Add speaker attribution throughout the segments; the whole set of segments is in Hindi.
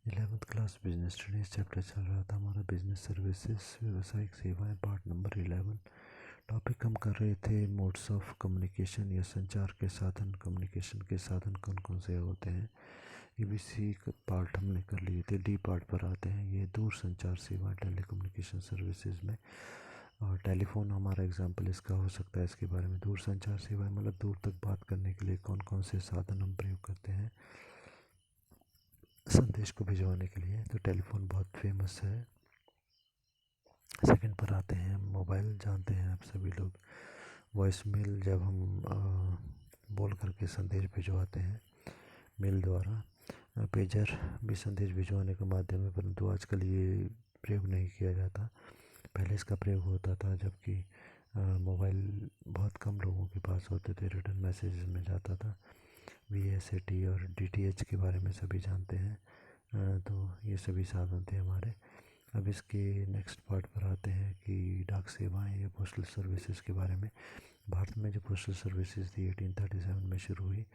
Speaker 1: 11th class business studies chapter चल रहा था हमारा बिजनेस सर्विसेज व्यावसायिक सेवाएं पार्ट नंबर 11। टॉपिक हम कर रहे थे मोड्स ऑफ कम्युनिकेशन या संचार के साधन। कम्युनिकेशन के साधन कौन कौन से होते हैं, ये भी सी पार्ट हमने कर लिए थे। डी पार्ट पर आते हैं, ये दूर संचार सेवा टेली कम्युनिकेशन सर्विसेज में। और टेलीफोन हमारा एग्जाम्पल इसका हो सकता है। इसके बारे में दूर संचार सेवाएं मतलब दूर तक बात करने के लिए कौन कौन से साधन हम प्रयोग करते हैं संदेश को भिजवाने के लिए, तो टेलीफोन बहुत फेमस है। सेकंड पर आते हैं मोबाइल। जानते हैं आप सभी लोग, वॉइस मेल जब हम बोल करके संदेश भिजवाते हैं मेल द्वारा। पेजर भी संदेश भिजवाने का माध्यम है, परंतु आजकल ये प्रयोग नहीं किया जाता। पहले इसका प्रयोग होता था, जबकि मोबाइल बहुत कम लोगों के पास होते थे। रिटर्न मैसेजेस में जाता था। VSAT और DTH के बारे में सभी जानते हैं। तो ये सभी साधन थे हमारे। अब इसके नेक्स्ट पार्ट पर आते हैं कि डाक सेवाएं या पोस्टल सर्विसेज के बारे में। भारत में जो पोस्टल सर्विसेज थी 1837 में शुरू हुई।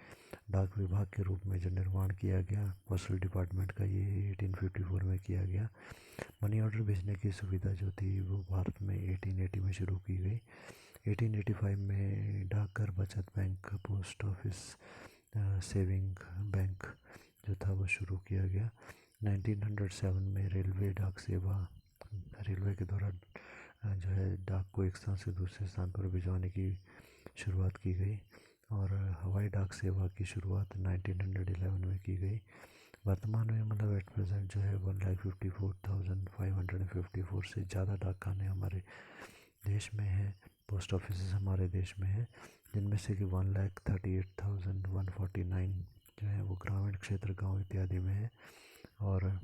Speaker 1: डाक विभाग के रूप में जो निर्माण किया गया पोस्टल डिपार्टमेंट का, ये 1854 में किया गया। मनी ऑर्डर भेजने की सुविधा जो थी वो भारत में 1880 में शुरू की गई। 1885 में डाकघर, बचत bank, post office, saving bank जो था वो शुरू किया गया। 1907 में रेलवे डाक सेवा, रेलवे के द्वारा जो है डाक को एक स्थान से दूसरे स्थान पर भिजवाने की शुरुआत की गई। और हवाई डाक सेवा की शुरुआत 1911 में की गई। वर्तमान में मतलब एट प्रेजेंट जो है 1,54,554 से ज़्यादा डाक खाने हमारे देश में हैं। पोस्ट ऑफिस हमारे देश में है, जिनमें से कि 1,38,149 जो है वो ग्रामीण क्षेत्र, गांव इत्यादि में है। और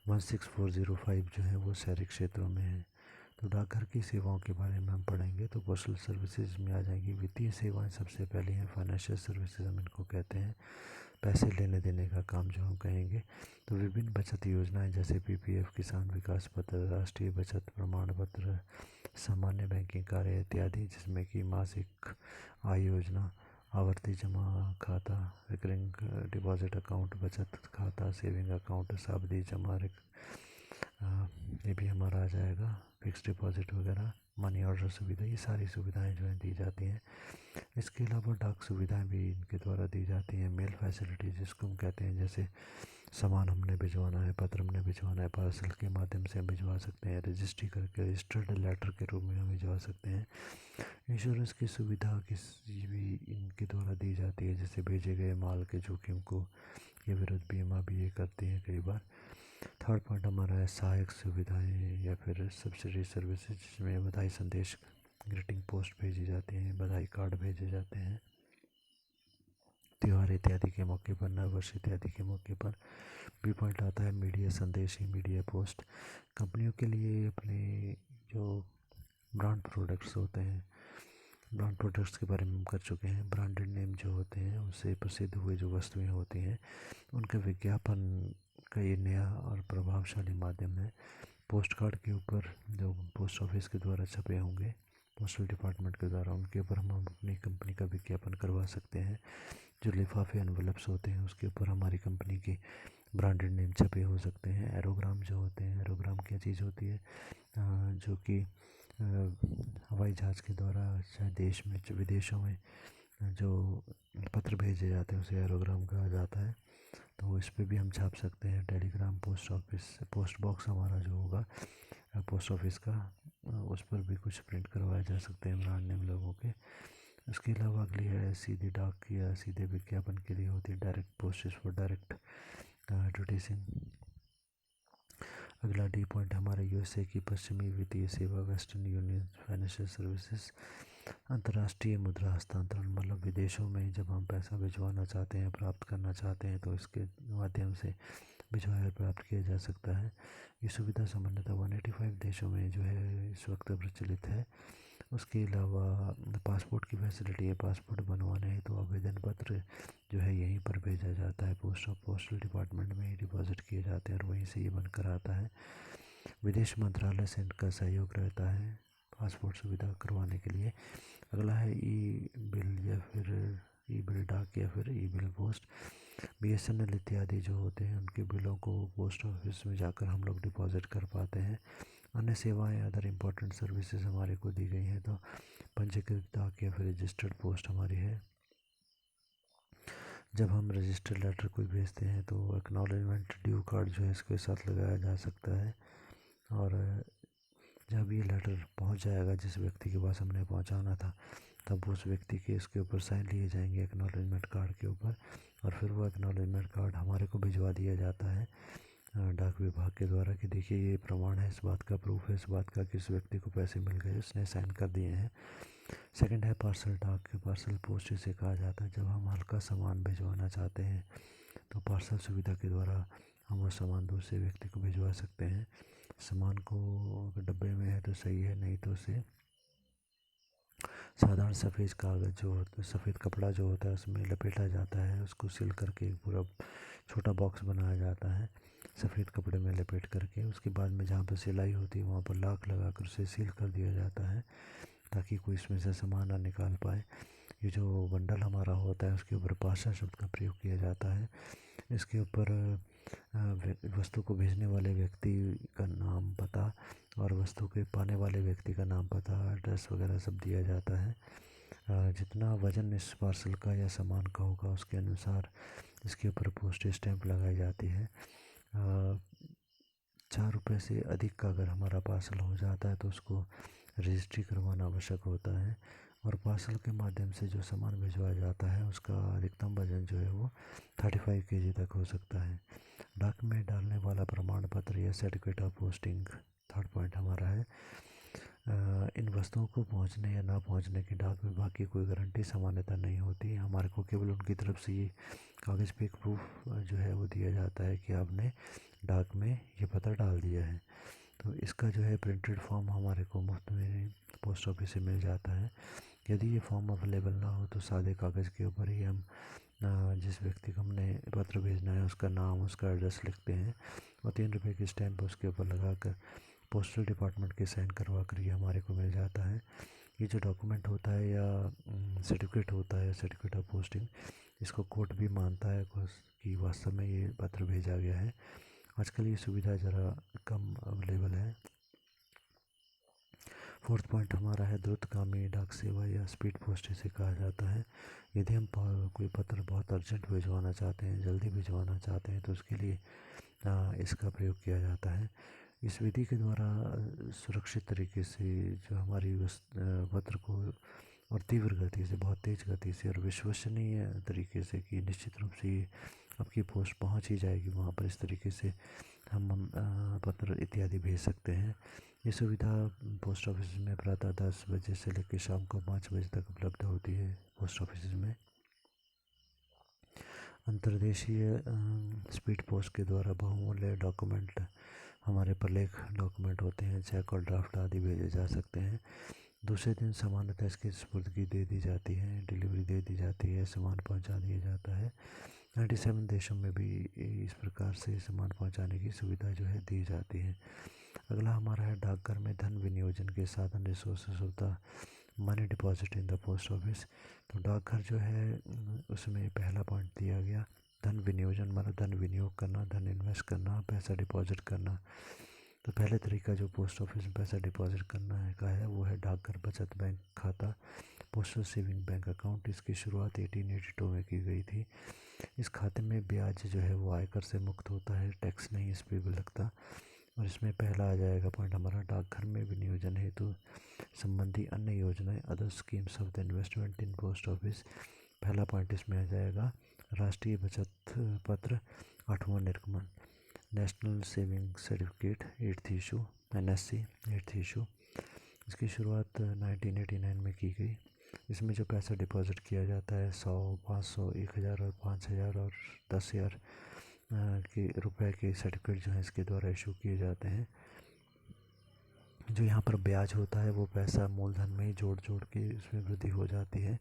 Speaker 1: 16405 जो है वो शहरी क्षेत्रों में है। तो डाकघर की सेवाओं के बारे में हम पढ़ेंगे। तो पोस्टल सर्विसेज में आ जाएंगी वित्तीय सेवाएं। सबसे पहले हैं फाइनेंशियल सर्विसेज, हम इनको कहते हैं। पैसे लेने देने का काम जो हम कहेंगे। तो विभिन्न बचत योजनाएं जैसे PPF, किसान विकास पत्र, राष्ट्रीय बचत प्रमाण पत्र, सामान्य बैंकिंग कार्य इत्यादि, जिसमें कि मासिक आय योजना, आवर्ती जमा खाता, रिकरिंग डिपॉजिट अकाउंट, बचत खाता, सेविंग अकाउंट, सावधि जमा, ये भी हमारा आ जाएगा, फिक्स डिपॉजिट वगैरह, मनी ऑर्डर सुविधा, ये सारी सुविधाएं जो हैं दी जाती हैं। इसके अलावा डाक सुविधाएं भी इनके द्वारा दी जाती हैं। मेल फैसिलिटी जिसको हम कहते हैं, जैसे सामान हमने भिजवाना है, पत्र हमने भिजवाना है, पार्सल के माध्यम से हम भिजवा सकते हैं। रजिस्ट्री करके रजिस्टर्ड लेटर के रूप में हम भिजवा सकते हैं। इंश्योरेंस की सुविधा किसी भी इनके द्वारा दी जाती है, जैसे भेजे गए माल के जोखिम को के विरुद्ध बीमा भी ये करती हैं कई बार। थर्ड पॉइंट हमारा है सहायक सुविधाएं या फिर सब्सिडी सर्विसेज, जिसमें बधाई संदेश, ग्रीटिंग पोस्ट भेजी जाती हैं, बधाई कार्ड भेजे जाते हैं त्यौहार इत्यादि के मौके पर, नववर्ष इत्यादि के मौके पर। बी पॉइंट आता है मीडिया संदेश ही मीडिया पोस्ट। कंपनियों के लिए अपने जो ब्रांड प्रोडक्ट्स होते हैं, ब्रांड प्रोडक्ट्स के बारे में हम कर चुके हैं। ब्रांडेड नेम जो होते हैं, उससे प्रसिद्ध हुए जो वस्तुएं होती हैं, उनके विज्ञापन का ये नया और प्रभावशाली माध्यम है। पोस्ट कार्ड के ऊपर जो पोस्ट ऑफिस के द्वारा छपे होंगे, पोस्टल डिपार्टमेंट के द्वारा, उनके ऊपर हम अपनी कंपनी का विज्ञापन करवा सकते हैं। जो लिफाफे एनवलप्स होते हैं, उसके ऊपर हमारी कंपनी के ब्रांडेड नेम छपे हो सकते हैं। एरोग्राम जो होते हैं, एरोग्राम क्या चीज़ होती है, जो कि हवाई जहाज़ के द्वारा चाहे देश में विदेशों में जो पत्र भेजे जाते हैं उसे एरोग्राम कहा जाता है। तो इस पर भी हम छाप सकते हैं। Telegram, post office, post box हमारा जो होगा पोस्ट ऑफिस का, उस पर भी कुछ प्रिंट करवाए जा सकते हैं ब्रांड नेम लोगों के। इसके अलावा अगली है सीधी डाक या सीधे विज्ञापन के लिए होती है direct postage for direct advertising. अगला डी पॉइंट हमारा USA की पश्चिमी वित्तीय सेवा, वेस्टर्न यूनियन फाइनेंशियल सर्विसेज। अंतर्राष्ट्रीय मुद्रा हस्तांतरण मतलब विदेशों में जब हम पैसा भिजवाना चाहते हैं, प्राप्त करना चाहते हैं, तो इसके माध्यम से भिजवाया प्राप्त किया जा सकता है। ये सुविधा सामान्यतः 185 देशों में जो है इस वक्त प्रचलित है। उसके अलावा पासपोर्ट की फैसिलिटी है। पासपोर्ट बनवाने हैं तो आवेदन पत्र जो है यहीं पर भेजा जाता है, पोस्टल डिपार्टमेंट में ही डिपॉजिट किए जाते हैं और वहीं से ये बनकर आता है। विदेश मंत्रालय से इनका सहयोग रहता है पासपोर्ट सुविधा करवाने के लिए। अगला है ई बिल या फिर ई बिल डाक या फिर ई बिल पोस्ट। BSNL इत्यादि जो होते हैं उनके बिलों को पोस्ट ऑफिस में जाकर हम लोग डिपॉज़िट कर पाते हैं। अन्य सेवाएं, अदर इम्पोर्टेंट सर्विसेज हमारे को दी गई हैं। तो पंजीकृत डाक या फिर रजिस्टर्ड पोस्ट हमारी है। जब हम रजिस्टर्ड लेटर कोई भेजते हैं तो एक्नॉलेजमेंट ड्यू कार्ड जो है इसके साथ लगाया जा सकता है। और जब ये लेटर पहुंच जाएगा जिस व्यक्ति के पास हमने पहुंचाना था, तब उस व्यक्ति के इसके ऊपर साइन लिए जाएंगे एक्नॉलेजमेंट कार्ड के ऊपर, और फिर वो एक्नॉलेजमेंट कार्ड हमारे को भिजवा दिया जाता है डाक विभाग के द्वारा कि देखिए ये प्रमाण है, इस बात का प्रूफ है, इस बात का कि इस व्यक्ति को पैसे मिल गए, उसने साइन कर दिए हैं। सेकंड है पार्सल डाक। पार्सल पोस्ट इसे कहा जाता है। जब हम हल्का सामान भिजवाना चाहते हैं तो पार्सल सुविधा के द्वारा हम वो सामान दूसरे व्यक्ति को भिजवा सकते हैं। सामान को डब्बे में है तो सही है, नहीं तो उसे साधारण सफ़ेद कागज़ जो होता है, सफ़ेद कपड़ा जो होता है उसमें लपेटा जाता है, उसको सिल करके एक पूरा छोटा बॉक्स बनाया जाता है सफ़ेद कपड़े में लपेट करके। उसके बाद में जहाँ पर सिलाई होती है वहाँ पर लॉक लगा कर उसे सील कर दिया जाता है ताकि कोई इसमें से सामान ना निकाल पाए। ये जो बंडल हमारा होता है उसके ऊपर पार्सल शब्द का प्रयोग किया जाता है। इसके ऊपर वस्तु को भेजने वाले व्यक्ति का नाम, पता, और वस्तु के पाने वाले व्यक्ति का नाम, पता, एड्रेस वगैरह सब दिया जाता है। जितना वज़न इस पार्सल का या सामान का होगा उसके अनुसार इसके ऊपर पोस्टेज स्टैंप लगाई जाती है। 4 रुपये से अधिक का अगर हमारा पार्सल हो जाता है तो उसको रजिस्ट्री करवाना आवश्यक होता है। और पार्सल के माध्यम से जो सामान भिजवाया जाता है उसका अधिकतम वजन जो है वो 35 kg तक हो सकता है। डाक में डालने वाला प्रमाण पत्र या certificate of posting, third point हमारा है। इन वस्तुओं को पहुंचने या ना पहुंचने की डाक विभाग की कोई गारंटी सामान्यतः नहीं होती। हमारे को केवल उनकी तरफ से ये कागज़ पे एक प्रूफ जो है वो दिया जाता है कि आपने डाक में ये पता डाल दिया है। तो इसका जो है प्रिंटेड फॉर्म हमारे को मुफ्त में पोस्ट ऑफिस से मिल जाता है। यदि ये फॉर्म अवेलेबल ना हो तो सादे कागज़ के ऊपर ही हम जिस व्यक्ति को हमने पत्र भेजना है उसका नाम, उसका एड्रेस लिखते हैं और 3 रुपये की स्टैंप उसके ऊपर लगा कर पोस्टल डिपार्टमेंट के साइन करवा कर ये हमारे को मिल जाता है। ये जो डॉक्यूमेंट होता है या सर्टिफिकेट होता है, सर्टिफिकेट ऑफ पोस्टिंग, इसको कोर्ट भी मानता है कि वास्तव में ये पत्र भेजा गया है। आजकल ये सुविधा ज़रा कम अवेलेबल है। फोर्थ पॉइंट हमारा है द्रुतगामी डाक सेवा या स्पीड पोस्ट इसे कहा जाता है। यदि हम कोई पत्र बहुत अर्जेंट भिजवाना चाहते हैं, जल्दी भिजवाना चाहते हैं तो उसके लिए इसका प्रयोग किया जाता है। इस विधि के द्वारा सुरक्षित तरीके से जो हमारी पत्र को और तीव्र गति से, बहुत तेज़ गति से और विश्वसनीय तरीके से कि निश्चित रूप से ये आपकी पोस्ट पहुंच ही जाएगी वहाँ पर, इस तरीके से हम पत्र इत्यादि भेज सकते हैं। ये सुविधा पोस्ट ऑफिस में प्रातः 10 बजे से लेकर शाम को 5 बजे तक उपलब्ध होती है पोस्ट ऑफिस में। अंतर्देशीय स्पीड पोस्ट के द्वारा बहुमूल्य डॉक्यूमेंट, हमारे प्रलेख डॉक्यूमेंट होते हैं, चेक और ड्राफ्ट आदि भेजे जा सकते हैं। दूसरे दिन सामान्यतः इसकी सुपुर्दगी दे दी जाती है, डिलीवरी दे दी जाती है, सामान पहुंचा दिया जाता है। 97 देशों में भी इस प्रकार से सामान पहुंचाने की सुविधा जो है दी जाती है। अगला हमारा है डाकघर में धन विनियोजन के साधन, रिसोर्सेस होता money deposit in the post office. तो डाकघर जो है उसमें पहला पॉइंट दिया गया धन विनियोजन, मतलब धन विनियोग करना, धन इन्वेस्ट करना, पैसा डिपॉजिट करना। तो पहले तरीका जो पोस्ट ऑफिस में पैसा डिपॉजिट करना है का है वो है डाकघर बचत बैंक खाता, पोस्टल सेविंग बैंक अकाउंट। इसकी शुरुआत 1882 में की गई थी। इस खाते में ब्याज जो है वो आयकर से मुक्त होता है, टैक्स नहीं इस पर भी लगता। और इसमें पहला आ जाएगा पॉइंट हमारा डाकघर में विनियोजन हेतु संबंधी अन्य योजनाएं, other schemes of the investment in post office. पहला पॉइंट इसमें आ जाएगा राष्ट्रीय बचत पत्र 8वां निर्गमन, national saving certificate 8th issue, NSC 8th issue. इसकी शुरुआत 1989 में की गई। इसमें जो पैसा डिपॉजिट किया जाता है 100, 500, 1000 और 5000 और 10,000 के रुपए के सर्टिफिकेट जो है इसके द्वारा इशू किए जाते हैं। जो यहाँ पर ब्याज होता है वो पैसा मूलधन में ही जोड़ जोड़ के उसमें वृद्धि हो जाती है।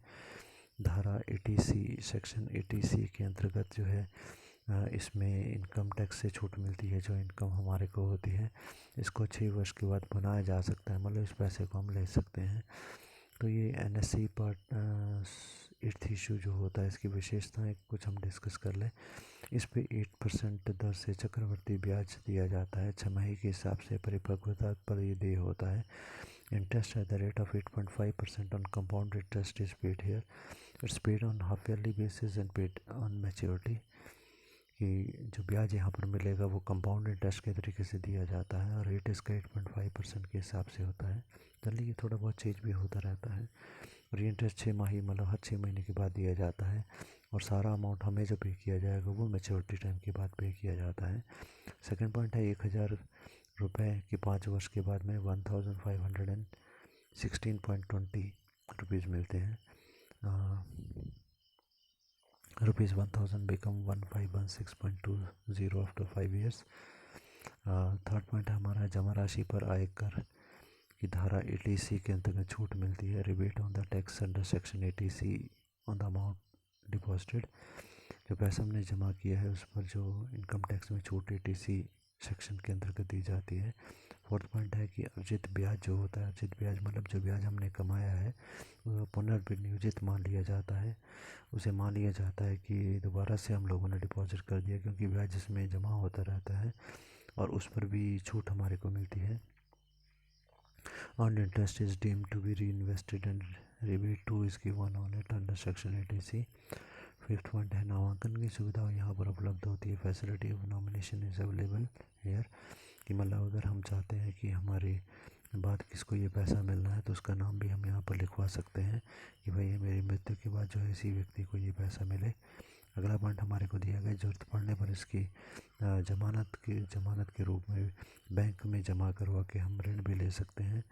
Speaker 1: धारा 80C, सेक्शन 80C के अंतर्गत जो है इसमें इनकम टैक्स से छूट मिलती है। जो इनकम हमारे को होती है इसको 6 वर्ष के बाद बनाया जा सकता है, मतलब इस पैसे को हम ले सकते हैं। तो ये NSC पार्ट एट्थ इशू जो होता है इसकी विशेषताएं कुछ हम डिस्कस कर लें। इस पे 8% दर से चक्रवर्ती ब्याज दिया जाता है। छमाही के हिसाब से परिपक्वता पर ये देय होता है। Interest at the rate of 8.5% on compound interest is paid here. It's paid on half yearly basis and paid on maturity. कि जो ब्याज यहाँ पर मिलेगा वो कंपाउंड इंटरेस्ट के तरीके से दिया जाता है और रेट इसका 8.5% के हिसाब से होता है। जनरली ये थोड़ा बहुत चेंज भी होता रहता है। और ये इंटरेस्ट 6 माही मतलब हर 6 महीने के बाद दिया जाता है और सारा अमाउंट हमें जो पे किया जाएगा वो मैच्योरिटी टाइम के बाद पे किया जाता है। सेकंड पॉइंट है 1000 रुपये की 5 वर्ष के बाद में 1516.20 रुपीज़ मिलते हैं। Rupees 1000 become 1516.20 after 5 years. Third point हमारा जमा राशि पर आयकर की धारा 80C के अंतर्गत छूट मिलती है। Rebate on the tax under section 80C on the amount deposited. जो पैसा हमने जमा किया है उस पर जो इनकम टैक्स में छूट 80C सेक्शन के अंतर्गत दी जाती है। फोर्थ पॉइंट है कि अर्जित ब्याज जो होता है, अर्जित ब्याज मतलब जो ब्याज हमने कमाया है वो पुनर्विनियोजित मान लिया जाता है। उसे मान लिया जाता है कि दोबारा से हम लोगों ने डिपॉजिट कर दिया, क्योंकि ब्याज इसमें जमा होता रहता है और उस पर भी छूट हमारे को मिलती है। Earned interest is deemed to be reinvested and rebate too is given on it under section 80C। Fifth point है नामांकन की सुविधा यहाँ पर उपलब्ध होती है। Facility of nomination is available hair. कि मतलब अगर हम चाहते हैं कि हमारे बाद किसको ये पैसा मिलना है तो उसका नाम भी हम यहाँ पर लिखवा सकते हैं कि भाई ये मेरी मृत्यु के बाद जो है इसी व्यक्ति को ये पैसा मिले। अगला पॉइंट हमारे को दिया गया, ज़रूरत पड़ने पर इसकी जमानत के रूप में बैंक में जमा करवा के हम ऋण भी ले सकते हैं।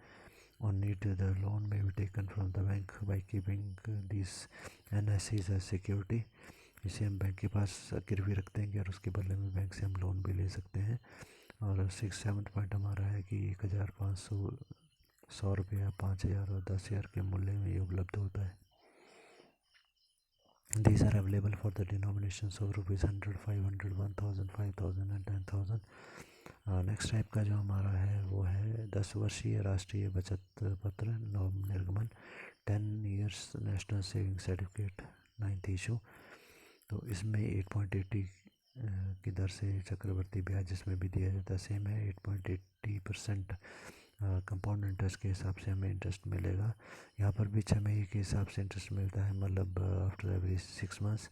Speaker 1: On need the loan may be taken from the bank by keeping these NSCs as security। इसे हम बैंक के पास गिरवी रख देंगे और उसके बदले में बैंक से हम लोन भी ले सकते हैं। और सेवन्थ पॉइंट हमारा है कि 1500, 100 रुपया, 5000 और 10,000 के मूल्य में ये उपलब्ध होता है। These are available for the denominations of rupees 100, 500, 1000, 5000 and 10,000। Next type का जो हमारा है वो है 10 वर्षीय राष्ट्रीय बचत पत्र नव निर्गमन 10 years national saving certificate 9th issue. तो इसमें 8.80 की दर से चक्रवर्ती ब्याज जिसमें भी दिया जाता है सेम है। 8.80% कंपाउंड इंटरेस्ट के हिसाब से हमें इंटरेस्ट मिलेगा। यहाँ पर भी 6 महीने के हिसाब से इंटरेस्ट मिलता है, मतलब आफ्टर एवरी 6 months।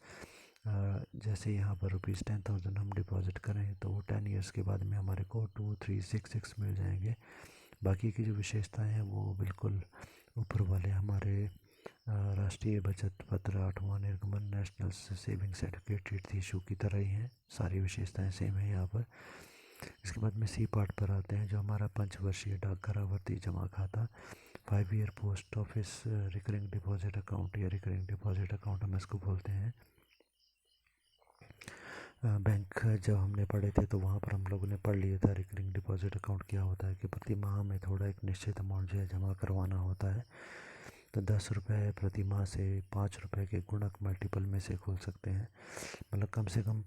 Speaker 1: जैसे यहाँ पर ₹10,000 हम डिपॉजिट करें तो वो 10 years के बाद में हमारे को 2366 मिल जाएंगे। बाकी की जो विशेषताएं हैं वो बिल्कुल ऊपर वाले हमारे राष्ट्रीय बचत पत्र 8वां निर्गमन national saving certificate 8th issue की तरह ही हैं। सारी विशेषताएं सेम है यहाँ पर। इसके बाद में सी पार्ट पर आते हैं, जो हमारा 5 वर्षीय डाकघर आवर्ती जमा खाता 5 year post office recurring deposit account या रिकरिंग डिपॉजिट अकाउंट हम इसको बोलते हैं। बैंक जब हमने पढ़े थे तो वहाँ पर हम लोगों ने पढ़ लिया था रिकरिंग डिपॉजिट अकाउंट क्या होता है कि प्रति माह में थोड़ा एक निश्चित अमाउंट जो है जमा करवाना होता है। तो 10 रुपये प्रति माह से 5 रुपये के गुणक मल्टीपल में से खोल सकते हैं। मतलब कम से कम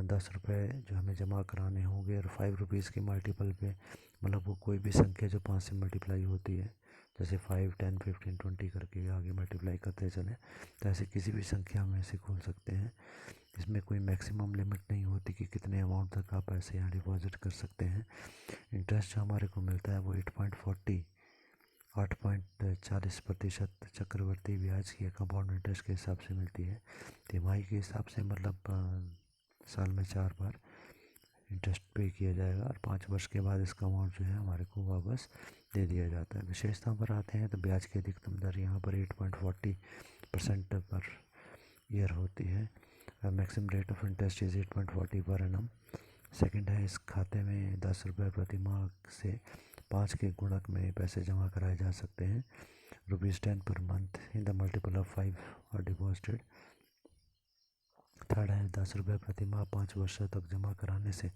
Speaker 1: 10 रुपये जो हमें जमा कराने होंगे और 5 रुपीज़ के मल्टीपल पे, मतलब वो कोई भी संख्या जो 5 से मल्टीप्लाई होती है, जैसे 5, 10, 15, 20 करके आगे मल्टीप्लाई करते चलें, तो ऐसे किसी भी संख्या में से खोल सकते हैं। इसमें कोई मैक्सिमम लिमिट नहीं होती कि कितने अमाउंट तक आप पैसे यहाँ डिपॉजिट कर सकते हैं। इंटरेस्ट जो हमारे को मिलता है वो 8.40% चक्रवर्ती ब्याज की कंपाउंड इंटरेस्ट के हिसाब से मिलती है। तिमाही के हिसाब से, मतलब साल में 4 बार इंटरेस्ट पे किया जाएगा और 5 वर्ष के बाद इसका अमाउंट जो है हमारे को वापस दे दिया जाता है। विशेषता पर आते हैं तो ब्याज की अधिकतम दर यहाँ पर 8.40% पर ईयर होती है। Maximum rate of interest is 8.40 per annum. Second है, इस खाते में 10 रुपये प्रति माह से 5 के गुणक में पैसे जमा कराए जा सकते हैं। ₹10 per month in the multiple of 5 और डिपॉजिटेड। थर्ड है, 10 रुपये प्रति माह 5 वर्षों तक जमा कराने से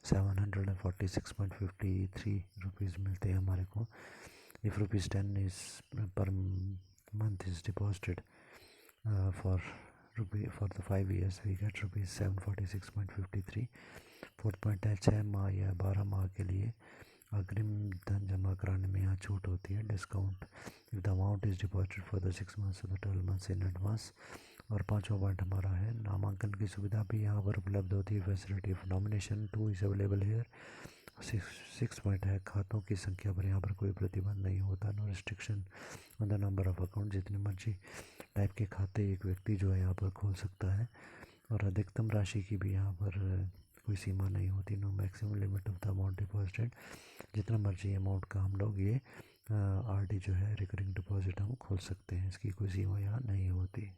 Speaker 1: 746.53 रुपीज़ मिलते हैं हमारे को। If ₹10 is per month is deposited for the 5 years we get ₹746.53। Fourth point है, 6 माह या 12 माह के लिए अग्रिम धन जमा कराने में यहाँ छूट होती है, discount if the amount is deposited for the 6 months और 12 मंथ्स इन एडवांस। और पाँचवा पॉइंट हमारा है नामांकन की सुविधा भी यहाँ पर उपलब्ध होती है, facility of nomination two is available hair. Six point है खातों की संख्या पर यहाँ पर कोई प्रतिबंध नहीं होता, no restriction on the number of account, जितने मर्जी टाइप के खाते एक व्यक्ति जो है यहाँ पर खोल सकता है। और अधिकतम राशि की भी यहाँ पर कोई सीमा नहीं होती, no maximum limit of the amount deposited, जितना मर्जी अमाउंट का हम लोग ये आरडी जो है रिकरिंग डिपॉजिट हम खोल सकते हैं, इसकी कोई सीमा यहाँ नहीं होती।